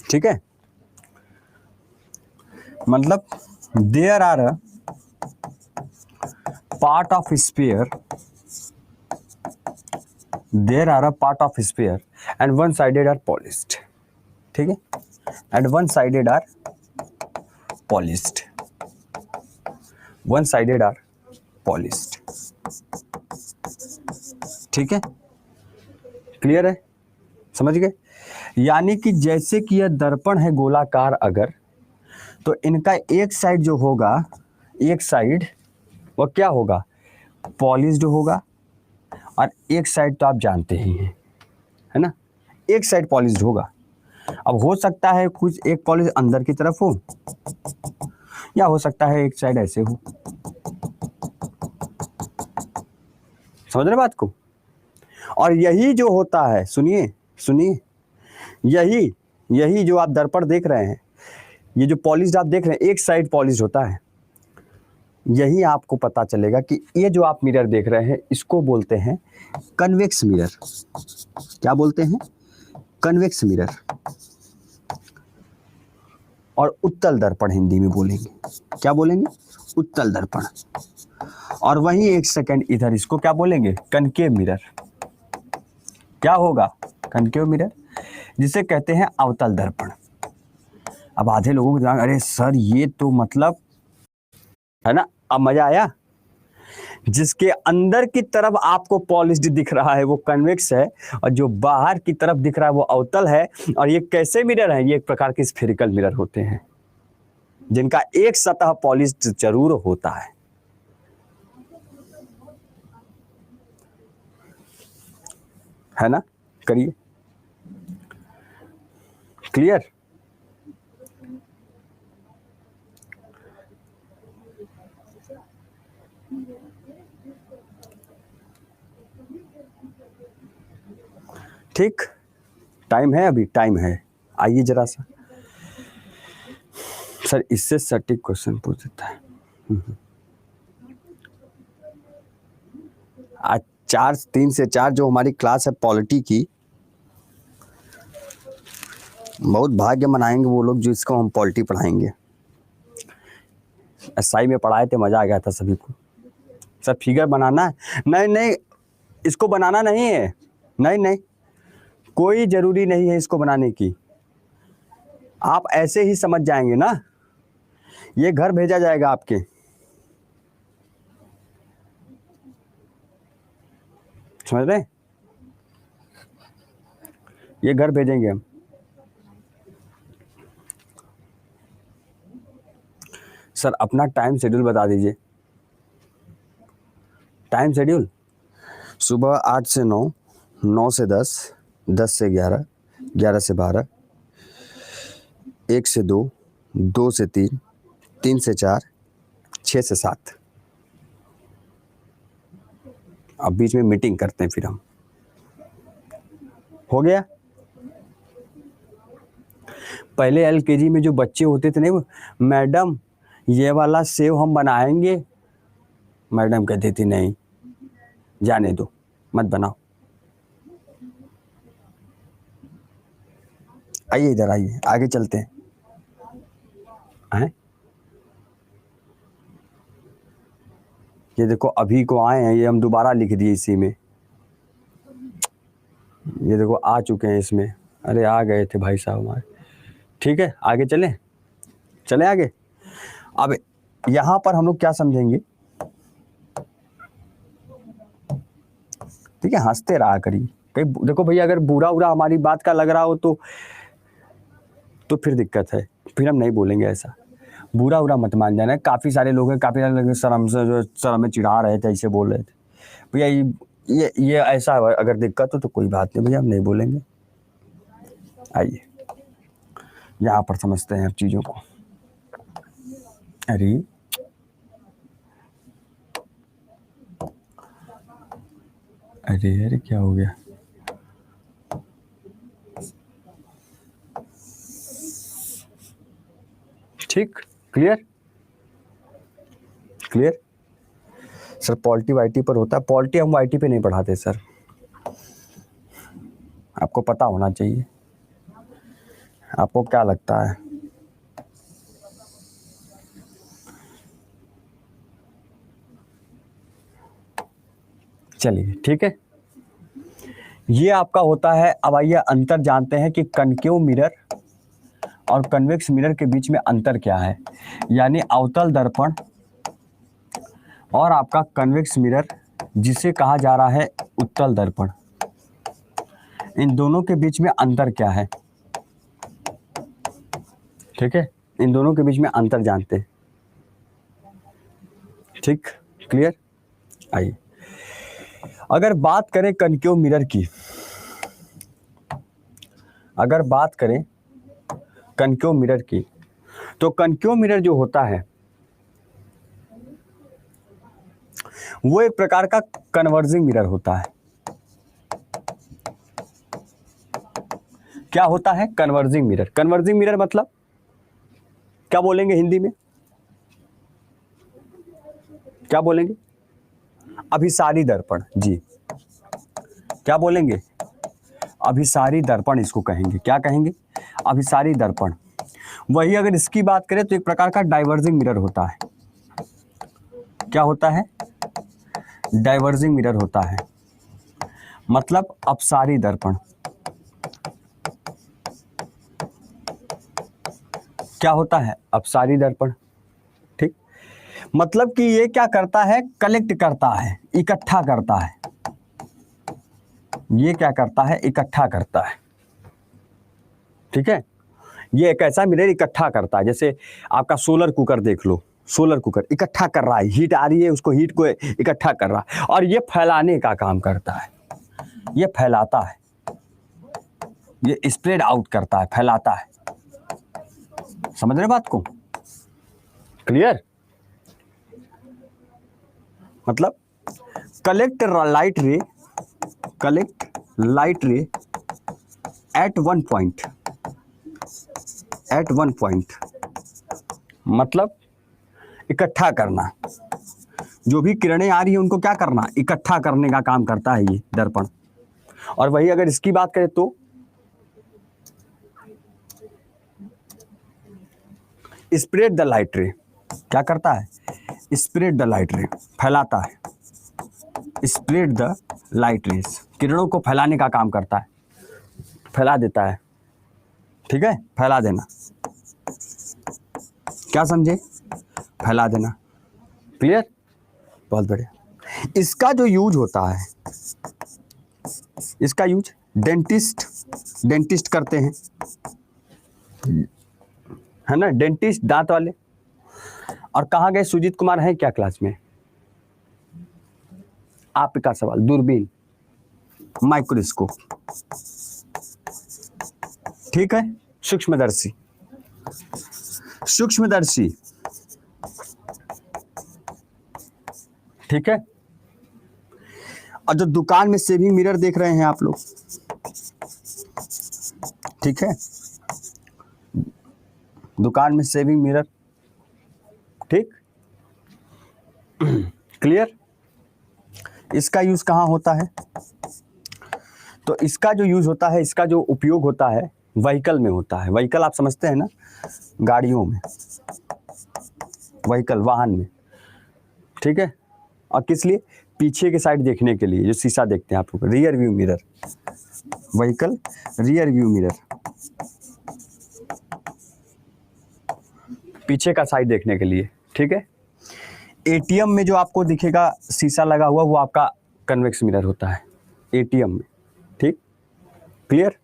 ठीक है, मतलब there are a part of sphere, there are a part of sphere and one sided are polished, ठीक है, and one sided are polished, one sided are polished, ठीक है, क्लियर है, समझ गए। यानी कि जैसे कि यह दर्पण है गोलाकार, अगर तो इनका एक साइड जो होगा, एक साइड वो क्या होगा? पॉलिश्ड होगा, और एक साइड तो आप जानते ही हैं, है ना, एक साइड पॉलिश्ड होगा। अब हो सकता है कुछ एक पॉलिश अंदर की तरफ हो, या हो सकता है एक साइड ऐसे हो। समझ रहे बात को? और यही जो होता है, सुनिए सुनिए, यही यही जो आप दर्पण देख रहे हैं, ये जो पॉलिश्ड आप देख रहे हैं, एक साइड पॉलिश्ड होता है। यही आपको पता चलेगा कि ये जो आप मिरर देख रहे हैं इसको बोलते हैं कन्वेक्स मिरर। क्या बोलते हैं? कन्वेक्स मिरर, और उत्तल दर्पण हिंदी में बोलेंगे। क्या बोलेंगे? उत्तल दर्पण। और वहीं एक सेकंड इधर इसको क्या बोलेंगे? Concave mirror. क्या होगा? कनकेव मिरर, जिसे कहते हैं अवतल दर्पण। अब आधे लोगों को दिमाग, अरे सर ये तो मतलब, है ना, अब मजा आया। जिसके अंदर की तरफ आपको पॉलिश्ड दिख रहा है वो कन्वेक्स है, और जो बाहर की तरफ दिख रहा है वो अवतल है। और ये कैसे मिरर है? ये एक प्रकार के स्फेरिकल मिरर होते हैं, जिनका एक सतह पॉलिश्ड जरूर होता है ना। करिए, क्लियर। ठीक, टाइम है, अभी टाइम है। आइए जरा सा, सर इससे सटीक क्वेश्चन पूछ देता है। आज 3 से 4 जो हमारी क्लास है पॉलिटी की, बहुत भाग्य मनाएंगे वो लोग जो इसको हम पॉलिटी पढ़ाएंगे। एसआई में पढ़ाए थे, मजा आ गया था सभी को। सर फिगर बनाना है, नहीं नहीं इसको बनाना नहीं है, नहीं नहीं कोई जरूरी नहीं है इसको बनाने की, आप ऐसे ही समझ जाएंगे ना, ये घर भेजा जाएगा आपके, समझ रहे, ये घर भेजेंगे हम। सर अपना टाइम शेड्यूल बता दीजिए। टाइम शेड्यूल सुबह 8 से 9, 9 से 10, 10 से 11, 11 से 12, 1 से 2, 2 से 3, 3 से 4, 6 से 7। अब बीच में मीटिंग करते हैं फिर हम, हो गया। पहले एलकेजी में जो बच्चे होते थे नहीं, मैडम ये वाला सेव हम बनाएंगे, मैडम कहती थी नहीं जाने दो मत बनाओ। आइए इधर आइए, आगे चलते हैं। ये देखो अभी को आए हैं, ये हम दोबारा लिख दिए इसी में, ये देखो आ चुके हैं इसमें, अरे आ गए थे भाई साहब हमारे। ठीक है आगे चलें, चले आगे। अब यहाँ पर हम लोग क्या समझेंगे, ठीक है हंसते रहा करिए, कहीं देखो भैया अगर बुरा उरा हमारी बात का लग रहा हो तो फिर दिक्कत है, फिर हम नहीं बोलेंगे ऐसा, बुरा उरा मत मान जाना। काफ़ी सारे लोग हैं, काफ़ी सारे लोग सर हमसे जो सर हमें चिढ़ा रहे थे, ऐसे बोल रहे थे भैया, ये ऐसा अगर दिक्कत हो तो कोई बात नहीं भैया, हम नहीं बोलेंगे। आइए यहाँ पर समझते हैं अब चीज़ों को। अरे अरे अरे क्या हो गया, ठीक clear clear. Sir polity YT पर होता है, पॉलिटी हम वाईटी पे नहीं पढ़ाते सर, आपको पता होना चाहिए। आपको क्या लगता है, चलिए ठीक है, ये आपका होता है। अब आइए अंतर जानते हैं कि कनकेव मिरर और कन्वेक्स मिरर के बीच में अंतर क्या है, यानी अवतल दर्पण और आपका कन्वेक्स मिरर जिसे कहा जा रहा है उत्तल दर्पण, इन दोनों के बीच में अंतर क्या है, ठीक है, इन दोनों के बीच में अंतर जानते हैं। ठीक क्लियर। आइए अगर बात करें कनकेव मिरर की, अगर बात करें कनकेव मिरर की, तो कनकेव मिरर जो होता है वो एक प्रकार का कन्वर्जिंग मिरर होता है। क्या होता है कन्वर्जिंग मिरर, कन्वर्जिंग मिरर मतलब क्या बोलेंगे हिंदी में, क्या बोलेंगे, अभिसारी दर्पण, जी क्या बोलेंगे, अभिसारी दर्पण इसको कहेंगे, क्या कहेंगे, अभिसारी दर्पण। वही अगर इसकी बात करें तो एक प्रकार का डाइवर्जिंग मिरर होता है। क्या होता है, डाइवर्जिंग मिरर होता है, मतलब अपसारी दर्पण। क्या होता है, अपसारी दर्पण। ठीक, मतलब कि ये क्या करता है, कलेक्ट करता है, इकट्ठा करता है, ये क्या करता है, इकट्ठा करता है। ठीक है, ये एक ऐसा मिरर इकट्ठा करता है, जैसे आपका सोलर कुकर देख लो, सोलर कुकर इकट्ठा कर रहा है, हीट आ रही है उसको, हीट को इकट्ठा कर रहा है, और ये फैलाने का काम करता है, ये फैलाता है, ये स्प्रेड आउट करता है, फैलाता है। समझ रहे बात को, क्लियर। मतलब collect light ray, collect light ray at one point, at one point मतलब इकट्ठा करना, जो भी किरणें आ रही है उनको क्या करना, इकट्ठा करने का काम करता है ये दर्पण। और वही अगर इसकी बात करें तो स्प्रेड द लाइट रे, क्या करता है? स्प्रेड द लाइट रे, फैलाता है। स्प्रेड द लाइट रेस, किरणों को फैलाने का काम करता है, फैला देता है। ठीक है, फैला देना, क्या समझे? फैला देना। क्लियर? बहुत बढ़िया। इसका जो यूज होता है, इसका यूज डेंटिस्ट करते हैं, है ना, डेंटिस्ट, दांत वाले। और कहाँ गए सुजीत कुमार, है क्या क्लास में? आपका सवाल, दूरबीन, माइक्रोस्कोप, ठीक है, सूक्ष्मदर्शी, सूक्ष्मदर्शी, ठीक है। और जो दुकान में सेविंग मिरर देख रहे हैं आप लोग, ठीक है, दुकान में सेविंग मिरर, ठीक, क्लियर? इसका यूज कहाँ होता है? तो इसका जो यूज होता है, इसका जो उपयोग होता है, व्हीकल में होता है। व्हीकल आप समझते हैं ना, गाड़ियों में, व्हीकल, वाहन में, ठीक है। और किस लिए? पीछे के साइड देखने के लिए, जो शीशा देखते हैं आप लोग, rear view mirror, vehicle rear view mirror, पीछे का साइड देखने के लिए, ठीक है। एटीएम में जो आपको दिखेगा शीशा लगा हुआ, वो आपका कन्वेक्स मिरर होता है एटीएम में, ठीक, क्लियर?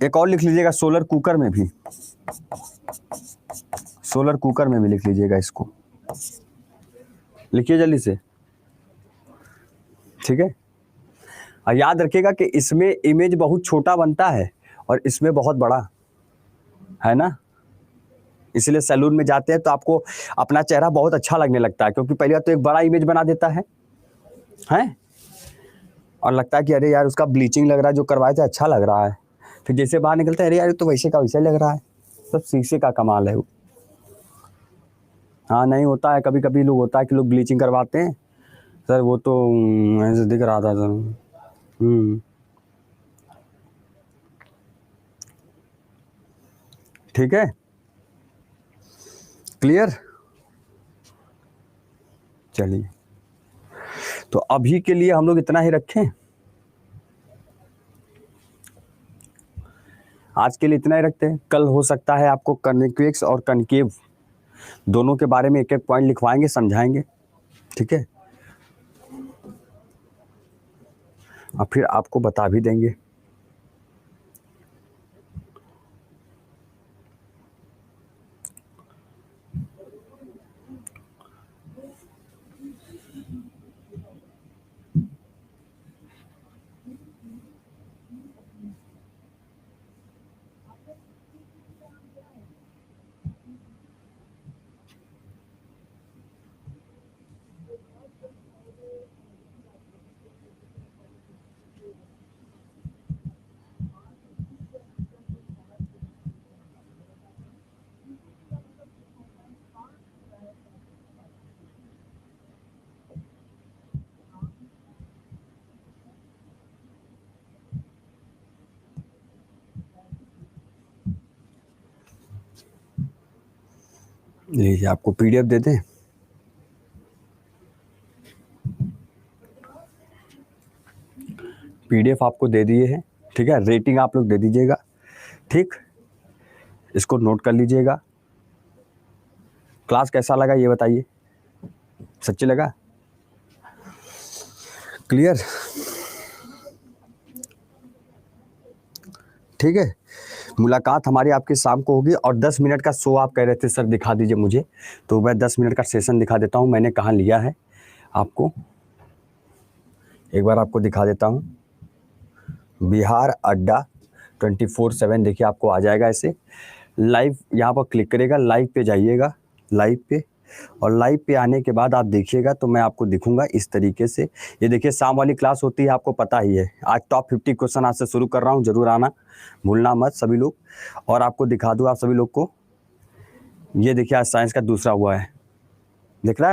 एक और लिख लीजिएगा, सोलर कुकर में भी, सोलर कुकर में भी लिख लीजिएगा इसको, लिखिए जल्दी से, ठीक है। और याद रखिएगा कि इसमें इमेज बहुत छोटा बनता है और इसमें बहुत बड़ा, है ना। इसलिए सैलून में जाते हैं तो आपको अपना चेहरा बहुत अच्छा लगने लगता है, क्योंकि पहले तो एक बड़ा इमेज बना देता है और लगता है कि अरे यार उसका ब्लीचिंग लग रहा है, जो करवाए थे अच्छा लग रहा है। फिर जैसे बाहर निकलते हैं, अरे यार तो वैसे का वैसे लग रहा है। सब शीशे का कमाल है वो। हाँ, नहीं होता है, कभी कभी लोग होता है कि लोग ब्लीचिंग करवाते हैं, सर वो तो ऐसे दिख रहा था सर। ठीक है, क्लियर? चलिए, तो अभी के लिए हम लोग इतना ही रखें, आज के लिए इतना ही रखते हैं। कल हो सकता है आपको कन्वेक्स और कनकेव दोनों के बारे में एक एक पॉइंट लिखवाएंगे, समझाएंगे, ठीक है, और फिर आपको बता भी देंगे। लीजिए, आपको पीडीएफ दे दें। पीडीएफ आपको दे दिए हैं, ठीक है। रेटिंग आप लोग दे दीजिएगा, ठीक, इसको नोट कर लीजिएगा। क्लास कैसा लगा ये बताइए, सच्ची लगा? क्लियर? ठीक है, मुलाकात हमारी आपकी शाम को होगी। और 10 मिनट का शो आप कह रहे थे सर दिखा दीजिए मुझे, तो मैं 10 मिनट का सेशन दिखा देता हूँ। मैंने कहाँ लिया है आपको, एक बार आपको दिखा देता हूँ। बिहार अड्डा 24/7, देखिए आपको आ जाएगा ऐसे लाइव, यहाँ पर क्लिक करेगा, लाइव पे जाइएगा, लाइव पे, और लाइव पे आने के बाद आप देखिएगा तो मैं आपको दिखूंगा इस तरीके से। ये देखिए शाम वाली क्लास होती है, आपको पता ही है। आज टॉप 50 क्वेश्चन आज से शुरू कर रहा हूँ, जरूर आना, भूलना मत सभी लोग। और आपको दिखा दूँ आप सभी लोग को, ये देखिए आज साइंस का दूसरा हुआ है, दिख रहा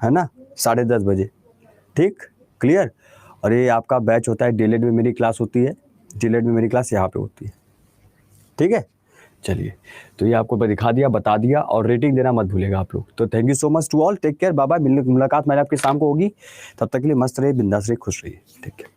है ना, 10:30 बजे, ठीक, क्लियर? और ये आपका बैच होता है, डीलेड में मेरी क्लास होती है, डीलेड में मेरी क्लास यहाँ पे होती है, ठीक है। चलिए, तो ये आपको मैं दिखा दिया, बता दिया, और रेटिंग देना मत भूलिएगा आप लोग। तो thank you so much to all, take care, bye bye. मुलाकात मेरे आपके शाम को होगी, तब तक के लिए मस्त रहिए, बिंदास रहिए, खुश रहिए, टेक केयर।